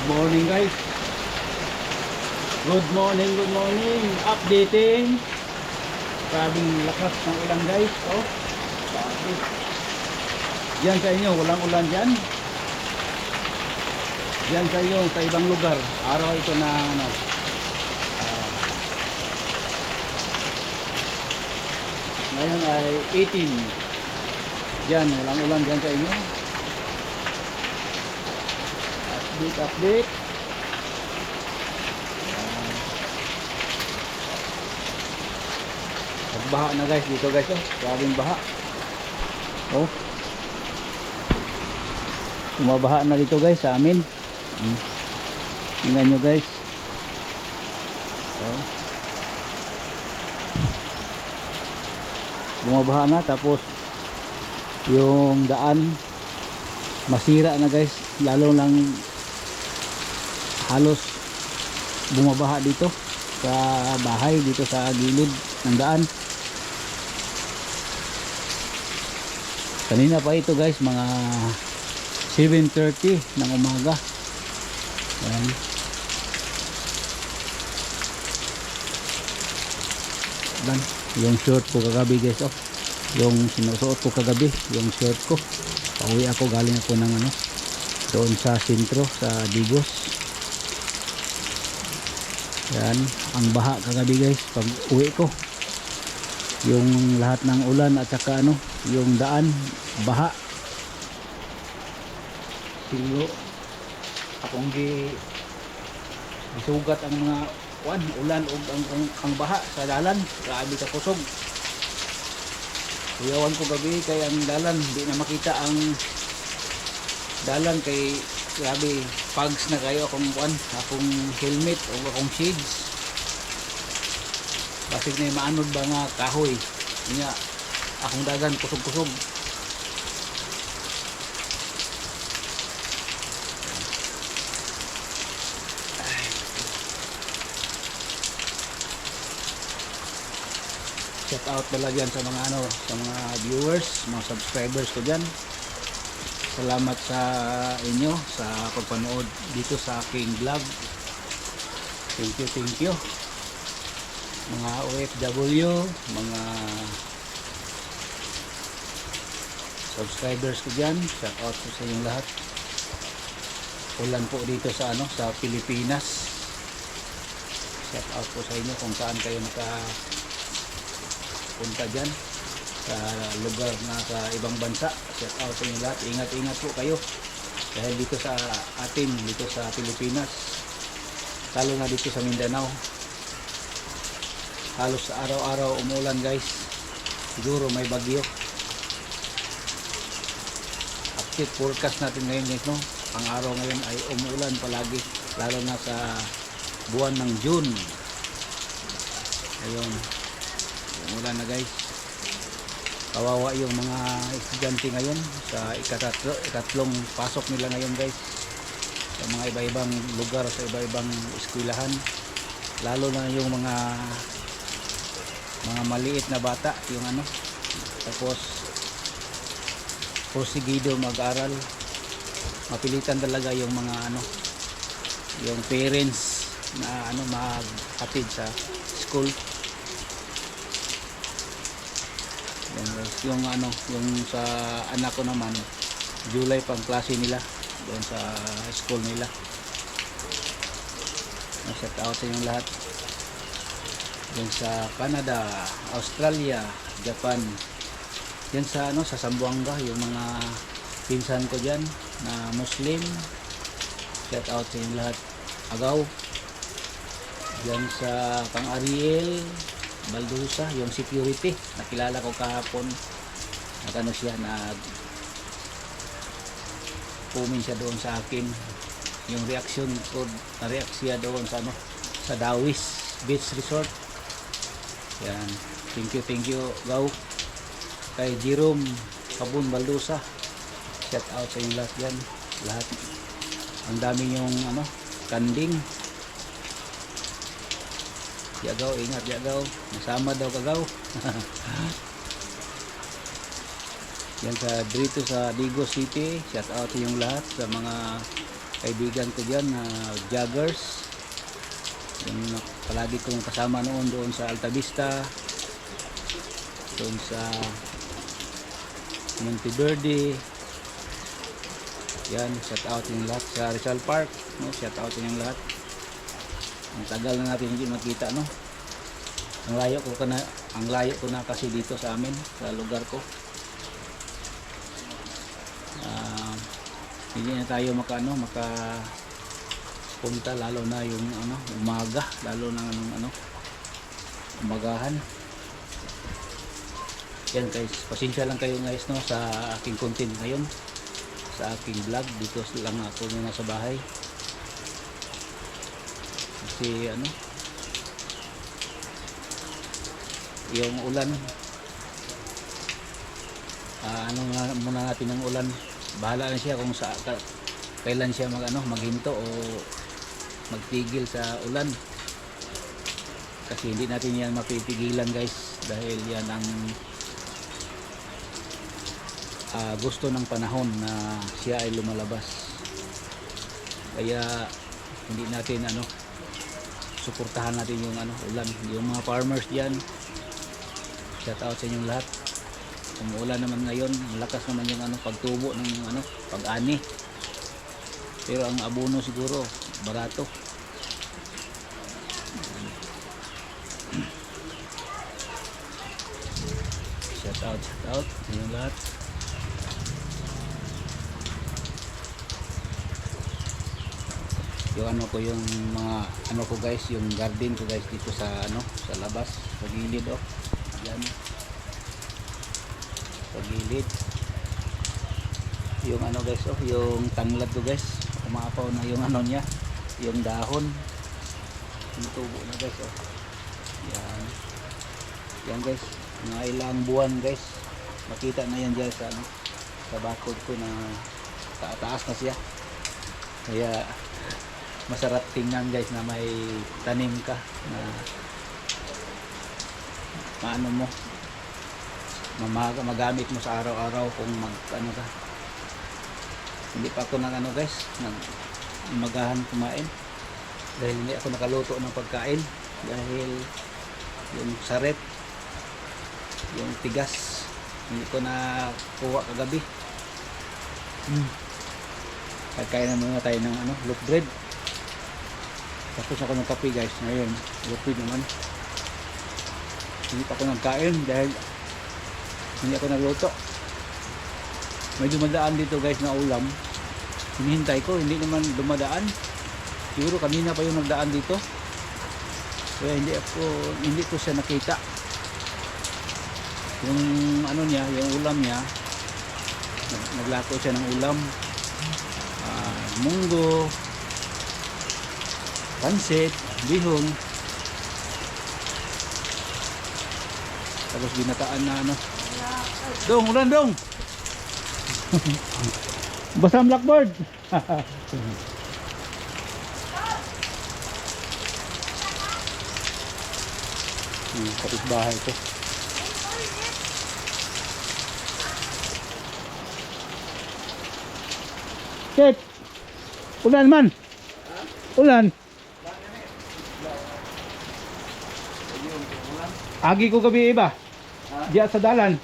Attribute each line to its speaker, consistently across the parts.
Speaker 1: morning guys. Good morning, good morning. Updating. Grabing lakas ng ulan guys. Oh. Diyan sa inyo, walang ulan diyan. Diyan sa inyo, sa ibang lugar. Araw ito na ano. Ngayon ay 18. Diyan, walang ulan diyan sa inyo. Update. Baha na guys dito guys, oh. Grabing baha. Oh. Bumabaha na dito guys sa amin. Tingnan nyo guys. Oh. Bumabaha na, tapos yung daan masira na guys, lalo lang halos bumabaha dito sa bahay, dito sa gilid ng daan. Kanina pa ito guys, mga 7:30 ng umaga. Ayan. Dan, yung short ko kagabi guys, oh. Yung sinusuot ko kagabi, yung short ko. Pauwi ako, galing ako ng ano, doon sa sentro, sa Digos. Yan, ang baha kagabi guys, pag uwi ko. Yung lahat ng ulan at saka ano, yung daan, baha. Siguro akong gisugat ang mga ulan o ang baha sa dalan. Grabe ka kusog. Kuyawan ko gabi kay ang dalan, hindi na makita ang dalan kay grabe, pags na kayo akong akong helmet o akong shades. Basig na maanod ba nga kahoy niya, akong dagan kusog-kusog. Shout out pala dyan sa mga ano, sa mga viewers, mga subscribers ko dyan. Salamat sa inyo sa pagpanood dito sa aking vlog. Thank you. Mga OFW, mga subscribers ko dyan, shout out po sa inyong lahat. Ulan po dito sa ano, sa Pilipinas. Shout out po sa inyo kung saan kayo nakapunta dyan sa lugar na sa ibang bansa. Shout out sa inyong lahat. Ingat po kayo dahil dito sa atin, dito sa Pilipinas, lalo na dito sa Mindanao, halos araw-araw umulan guys. Siguro may bagyo. Update forecast natin ngayon guys, no? Ang araw ngayon ay umulan palagi, lalo na sa buwan ng June. Ayun, umulan na guys. Kawawa yung mga estudyante ngayon sa ikatlong pasok nila ngayon guys, sa mga iba-ibang lugar, sa iba-ibang eskwelahan, lalo na yung mga maliit na bata, yung ano, tapos porsigido mag-aral. Mapilitan talaga yung mga ano, yung parents na ano, maghatid sa school. Yung ano, yung sa anak ko naman, July pang klase nila doon sa school nila. Shout out sa inyong lahat yan sa Canada, Australia, Japan, yan sa ano, sa Zamboanga, yung mga pinsan ko dyan na Muslim. Shout out sa inyong lahat. Agaw yan sa Kang Ariel Baldusa, yung security, nakilala ko kahapon. Nagano siya, comment siya doon sa akin, yung reaction ko, na-react siya doon sa ano, sa Dawis Beach Resort. Yan, thank you gaw kay Jerome Kabun Baldusa. Shout out sa inyo lahat yan, lahat. Ang dami yung ano, kanding. Yagaw, ingat yagaw, nasama daw kagaw. Yan sa dito sa Digos City. Shout out sa yung lahat, sa mga kaibigan ko dyan na joggers. Yung palagi kong kasama noon doon sa Alta Vista, doon sa Monteverde. Yan, shout out yung lahat sa Rizal Park, no? Shout out yung lahat. Ang tagal na natin hindi makita, no? Ang layo ko na kasi dito sa amin, sa lugar ko. Hindi na tayo makapunta, lalo na yung umaga, lalo na umagahan. Yan guys, pasensya lang kayo guys, no, sa aking content ngayon, sa aking vlog. Dito lang ako muna sa bahay kasi yung ulan, nga muna natin ng ulan. Bahala na siya kung kailan siya maghinto o magtigil sa ulan, kasi hindi natin yan mapipigilan guys, dahil yan ang gusto ng panahon na siya ay lumalabas. Kaya hindi natin suportahan natin yung ulan. Yung mga farmers diyan, shout out sa inyong lahat. Umuulan naman ngayon, lakas naman yung pagtubo ng pag-ani. Pero ang abono siguro barato. Shout out sa inyong lahat. Yung yung mga ko guys, yung garden ko guys dito sa sa labas, sa gilid yan, sa gilid. Yung guys yung tanglad ko guys, umapaw na yung niya, yung dahon, yung tubo na guys yan. Yan guys, mga ilang buwan guys, makita na yan dyan sa sa bakod ko na taas na siya. Kaya masarap tingnan guys na may tanim ka na magamit mo sa araw-araw kung ka. Hindi pa ako guys magahan kumain, dahil hindi ako nakaluto ng pagkain, dahil yung saret, yung tigas hindi ko na kuha kagabi. Pagkain na muna tayo ng loaf bread. Tapos ako ng kape guys. Ngayon, lupid naman. Hindi pa ako nagkain dahil hindi ako nagluto. May dumadaan dito guys na ulam. Hinihintay ko, hindi naman dumadaan. Siguro kanina pa yung nagdaan dito. Kaya hindi ko siya nakita. Yung niya, yung ulam niya, naglako siya ng ulam. Munggo, pansit, bihon, tapos binataan na Dong, ulan dong. Basta ang blackboard. Kapit bahay ko. Kit, ulan man. Ulan. Agi ko gabi iba. Diya sa dalan.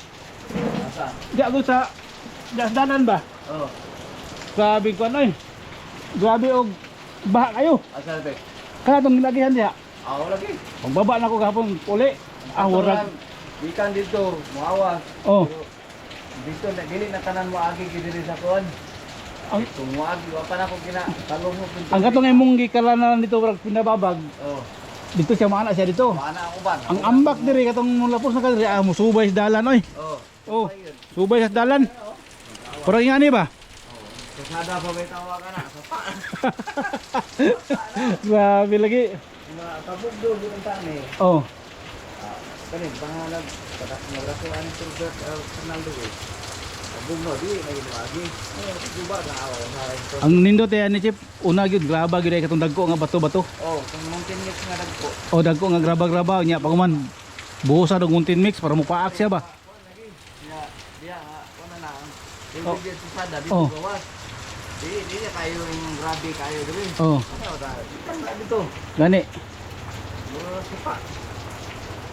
Speaker 1: Diya sa dalan ba?
Speaker 2: Oo.
Speaker 1: Sabi ko grabe og baha kayo.
Speaker 2: Asa be?
Speaker 1: Kana tong lagihan diha.
Speaker 2: Lagi.
Speaker 1: Pagbaba na ko gahapon uli. Warag.
Speaker 2: Ikan dito, muawas.
Speaker 1: Oh.
Speaker 2: Dito na dili na tanan mo agi diri sa kuan.
Speaker 1: Ang
Speaker 2: tumuagi wa pa na ko talong mo.
Speaker 1: Ang katong imong gikalanan dito warag pinababag.
Speaker 2: Oh.
Speaker 1: Dito siya maana siya dito.
Speaker 2: Maana ako ba?
Speaker 1: Ang ambak diri katong lapos na kadiri musubay sa dalan oy.
Speaker 2: Oh.
Speaker 1: Subay sa dalan. Pero ingani ba?
Speaker 2: Kasada pa may tawa ka na.
Speaker 1: Grabe lagi.
Speaker 2: Tabog do ang tani.
Speaker 1: Oh.
Speaker 2: Kanin pangalan padak nagrasuan ng Robert Fernando eh. Tabog no di na ginawagi. Juba na ako sa.
Speaker 1: Ang nindot ni Chip, una gyud graba gyud ay katong dagko nga bato-bato.
Speaker 2: Kung mountain mix nga dagko.
Speaker 1: Dagko nga graba-graba nya paguman. Buhosa og mountain mix para mupaak siya ba.
Speaker 2: Diya, kuno na. Yung video sa sada dito gawas. Di na kayo yung grabe kayo dali.
Speaker 1: Oh,
Speaker 2: Ano ta? Kan dito.
Speaker 1: gani.
Speaker 2: Mura sipa.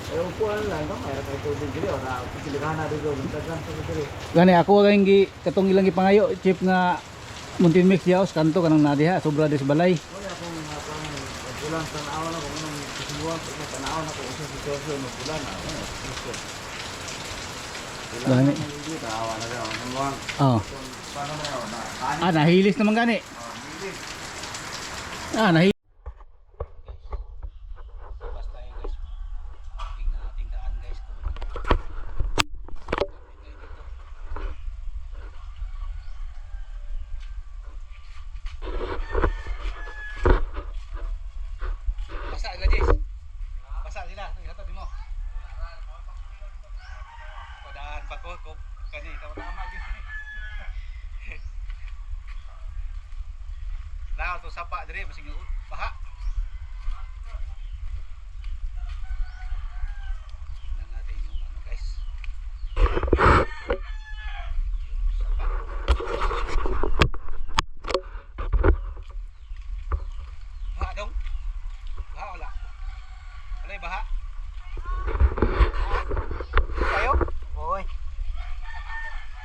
Speaker 2: Ay upuan lang no, mayroon kayo tubig diri ora pilihan na dito, dagan sa diri.
Speaker 1: Gani ako kayong katong ilang gipangayo chip nga Muntin Mix Yaos kanto kanang nadiha sobra des balay.
Speaker 2: Wala akong bulan tanaw na kung anong kasubuan sa tanaw na kung sa sitwasyon ng bulan na. Gusto.
Speaker 1: Gani.
Speaker 2: Hindi tawa na daw. Ang buwan.
Speaker 1: Oh.
Speaker 2: Paano na yun?
Speaker 1: Ah, nahilis naman gani.
Speaker 2: Hindi.
Speaker 1: Ah, nahilis. Basta tayo guys. Tingnan natin daan guys. Basa agad guys. Basa sila. Hatod mo. Padaan pa ko kani tama gyud. Lahat to sapa dire basig baha. Tingnan natin yung ano guys. Yung sapa. Baha dong. Baha wala. Wala yung baha. Kayo? Oy.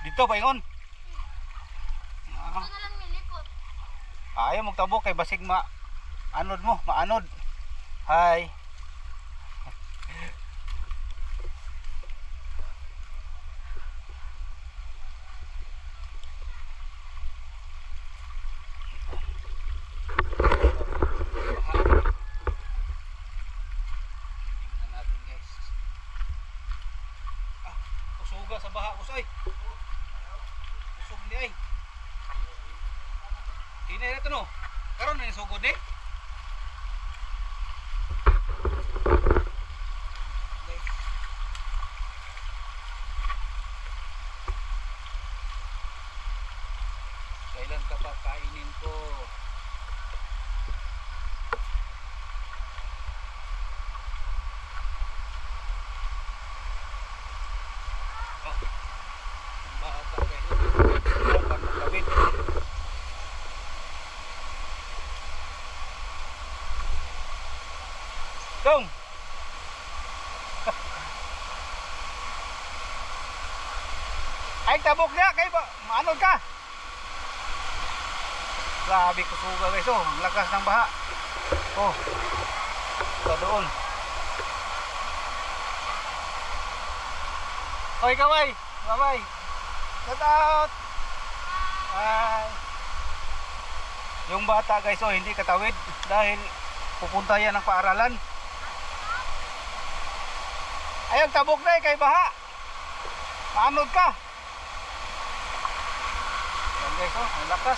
Speaker 1: Dito ba ingon? Ayaw magtabok kay basig anod mo, maanod. Hi. Tingnan natin guys. Ah, usuga sa baha usoy. Usog ni ay. Hindi na ito no. Karon na yung sugod ni. Guys. Kailan ka pa kainin ko? Oh. Bata guys. Dapat magkawin. Dong. Ay tabok na kay maanod ka. Grabe ko suga guys oh, ang lakas ng baha. Oh. Sa doon. Oy kaway, bye-bye. Shout out. Bye. Yung bata guys oh, hindi katawid dahil pupunta yan ng paaralan. Ayun, tabok na kay baha. Maanod ka. Yan guys, oh, ang lakas.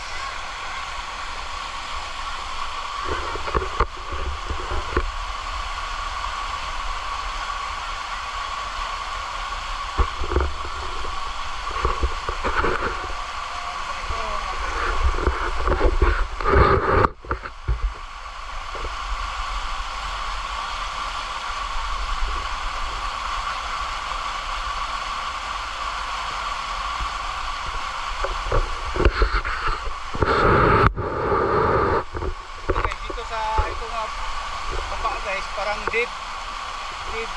Speaker 1: Parang deep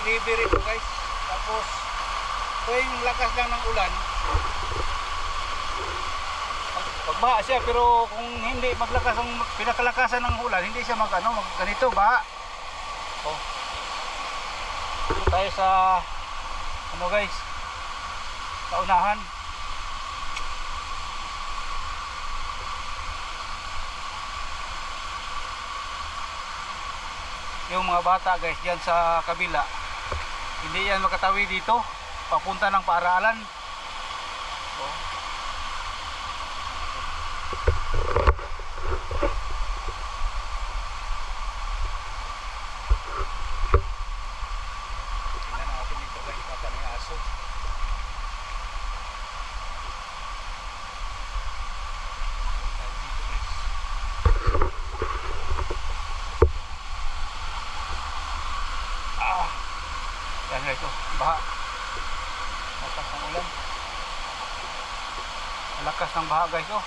Speaker 1: river ito guys. Tapos tuwing lakas lang ng ulan pagbaha siya, pero kung hindi maglakas ang pinakalakasan ng ulan, hindi siya mag ganito baha. Oh. Dito tayo sa guys, sa unahan. Yung mga bata guys diyan sa kabila, hindi yan makatawi dito papunta ng paaralan. Oh. Tingnan natin dito guys, baka may aso. Yan guys, oh, baha. Lakas ng ulan. Lakas ng baha guys, oh.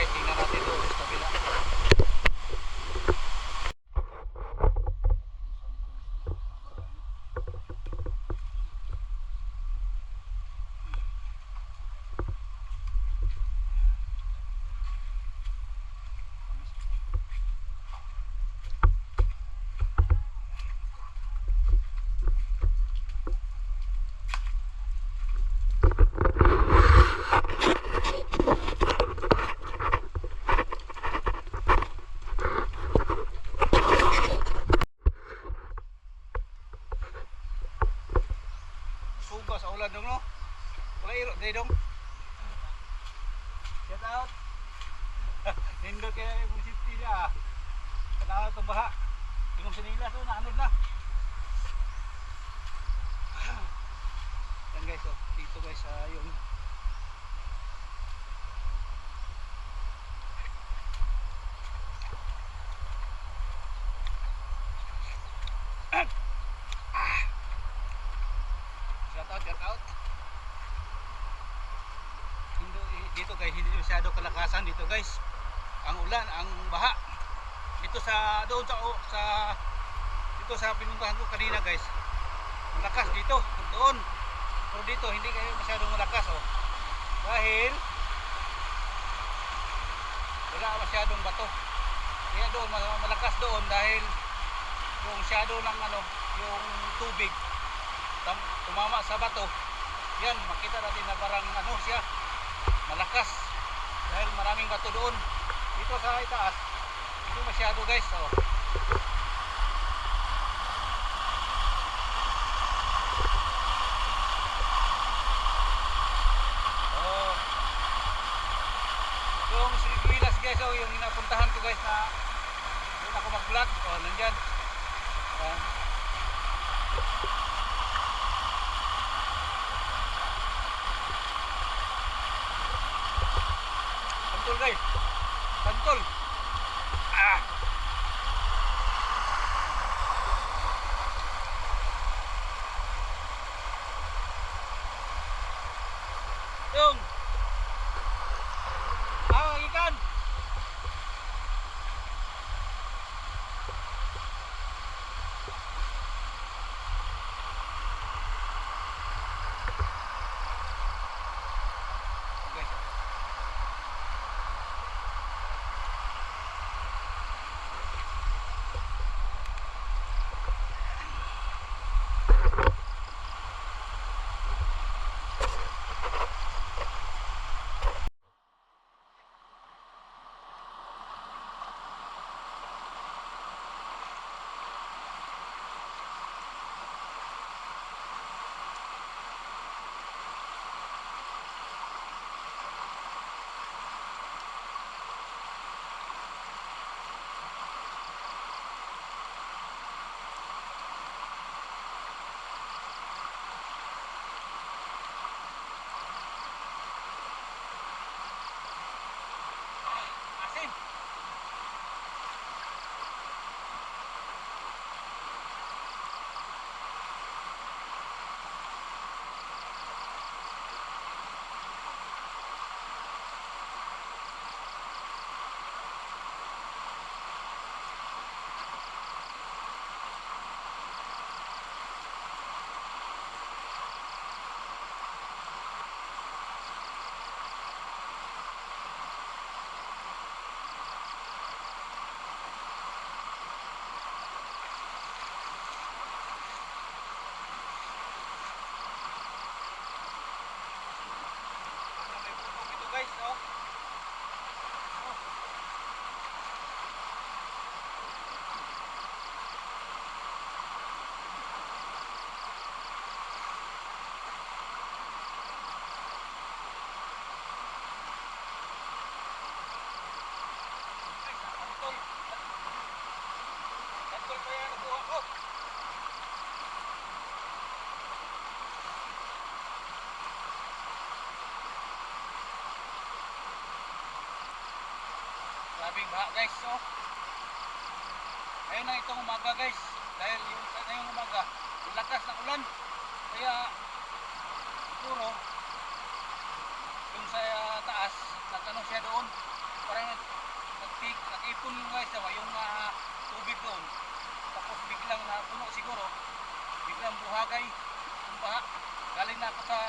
Speaker 1: guys, tingnan natin doon sa kabila. Suga sa ulan dong no. Wala iro day dong. Shout out. Nindot kaya yung safety na. Kailangan itong baha. Tingong sinila so naanod na. Yan guys, oh. Dito guys sa yung shout out. Dito guys, hindi masyado kalakasan dito guys. Ang ulan, ang baha. Dito sa doon sa dito sa pinuntahan ko kanina guys. Malakas dito, doon. Pero dito hindi kayo masyadong malakas oh. Dahil wala masyadong bato. Kaya doon malakas doon dahil yung shadow ng ano, yung tubig tumama sa bato. Yan, makita natin na parang ano siya, malakas dahil maraming bato doon. Dito sa itaas hindi masyado guys oh. Oh, yung Siguilas guys oh, yung inapuntahan ko guys na doon ako mag vlog oh, nandyan. Santol guys, santol. Yung ikan. Guys, oh. Santol pa yan, nabuha ko. Grabing baha guys, so ayun na itong umaga guys, dahil yung ngayong umaga yung lakas ng ulan, kaya siguro yung sa taas nagtanong siya doon para doon yung guys, yung tubig doon. Tapos biglang napuno siguro. Biglang buhagay. Yung baha. Galing na ako sa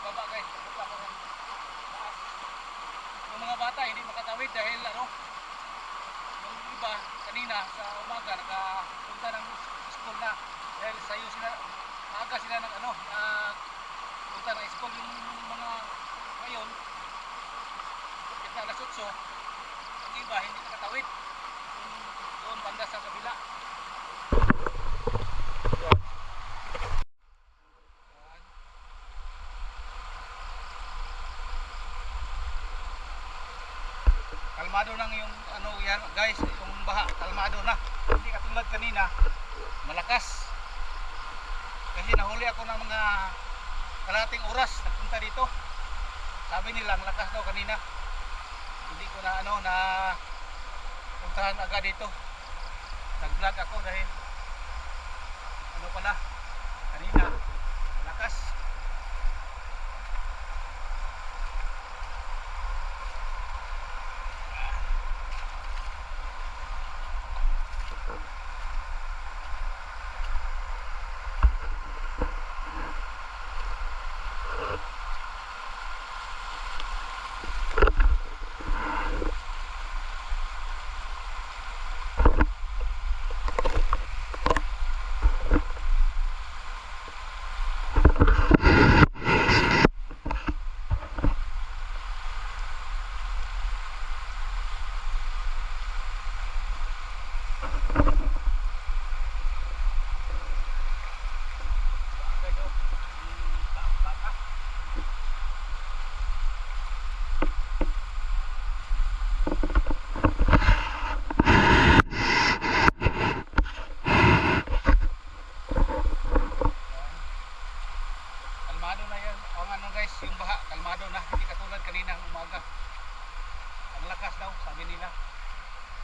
Speaker 1: baba guys. Papunta ako ng taas. Yung mga bata hindi makatawid dahil yung iba kanina sa umaga nakapunta ng school na. Dahil sayo sila, maaga sila punta ng school yung mga ngayon. Kita alas 8. Ang iba hindi nakatawid. Doon banda sa kabila. Kalmado nang yung yan guys, yung baha, kalmado na. Hindi katulad kanina, malakas. Kasi nahuli ako ng mga kalahating oras nagpunta dito. Sabi nila ang lakas daw kanina. Hindi ko na puntahan agad dito. Nag-vlog ako dahil kanina malakas. Kalmado na yan. Guys, yung baha, kalmado na. Hindi katulad kanina ng umaga. Ang lakas daw, sabi nila.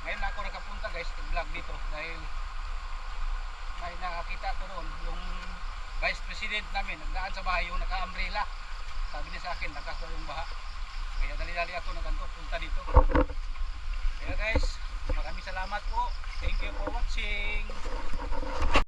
Speaker 1: Ngayon ako nakapunta guys, nag-vlog dito dahil may nakakita ko doon yung vice president namin, nagdaan sa bahay yung naka-umbrella. Sabi niya sa akin, lakas daw yung baha. Kaya dali-dali ako punta dito. Kaya guys, maraming salamat po. Thank you for watching.